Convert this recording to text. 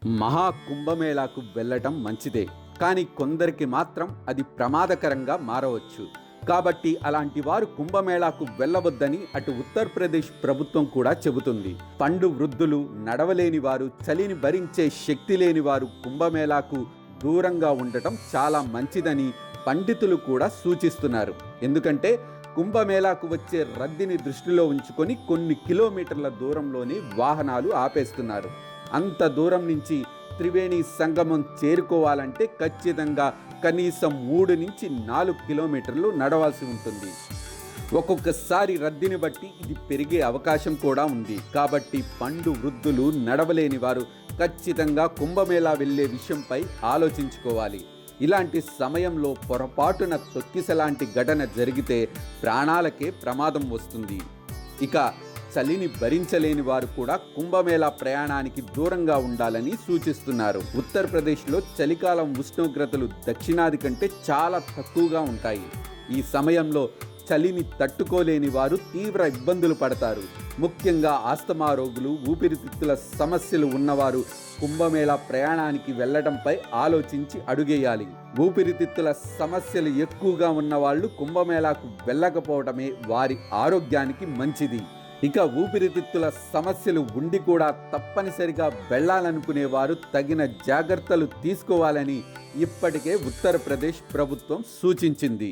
మహా కుంభమేళాకు వెళ్ళటం మంచిదే, కానీ కొందరికి మాత్రం అది ప్రమాదకరంగా మారవచ్చు. కాబట్టి అలాంటి వారు కుంభమేళాకు వెళ్ళవద్దని అటు ఉత్తరప్రదేశ్ ప్రభుత్వం కూడా చెబుతుంది. పండు వృద్ధులు, నడవలేని వారు, చలిని భరించే శక్తి లేని వారు కుంభమేళాకు దూరంగా ఉండటం చాలా మంచిదని పండితులు కూడా సూచిస్తున్నారు. ఎందుకంటే కుంభమేళాకు వచ్చే రద్దీని దృష్టిలో ఉంచుకొని కొన్ని కిలోమీటర్ల దూరంలోనే వాహనాలు ఆపేస్తున్నారు. అంత దూరం నుంచి త్రివేణి సంగమం చేరుకోవాలంటే ఖచ్చితంగా కనీసం 3 నుంచి 4 కిలోమీటర్లు నడవాల్సి ఉంటుంది. ఒక్కొక్కసారి రద్దీని బట్టి ఇది పెరిగే అవకాశం కూడా ఉంది. కాబట్టి పండు వృద్ధులు, నడవలేని వారు ఖచ్చితంగా కుంభమేళా వెళ్ళే విషయంపై ఆలోచించుకోవాలి. ఇలాంటి సమయంలో పొరపాటున తొక్కిసలాంటి ఘటన జరిగితే ప్రాణాలకే ప్రమాదం వస్తుంది. ఇక చలిని భరించలేని వారు కూడా కుంభమేళా ప్రయాణానికి దూరంగా ఉండాలని సూచిస్తున్నారు. ఉత్తరప్రదేశ్లో చలికాలం ఉష్ణోగ్రతలు దక్షిణాది కంటే చాలా తక్కువగా ఉంటాయి. ఈ సమయంలో చలిని తట్టుకోలేని వారు తీవ్ర ఇబ్బందులు పడతారు. ముఖ్యంగా ఆస్తమా రోగులు, ఊపిరితిత్తుల సమస్యలు ఉన్నవారు కుంభమేళా ప్రయాణానికి వెళ్లడంపై ఆలోచించి అడుగేయాలి. ఊపిరితిత్తుల సమస్యలు ఎక్కువగా ఉన్నవాళ్లు కుంభమేళాకు వెళ్ళకపోవడమే వారి ఆరోగ్యానికి మంచిది. ఇక ఊపిరితిత్తుల సమస్యలు ఉండి కూడా తప్పనిసరిగా వెళ్లాలనుకునేవారు తగిన జాగ్రత్తలు తీసుకోవాలని ఇప్పటికే ఉత్తరప్రదేశ్ ప్రభుత్వం సూచించింది.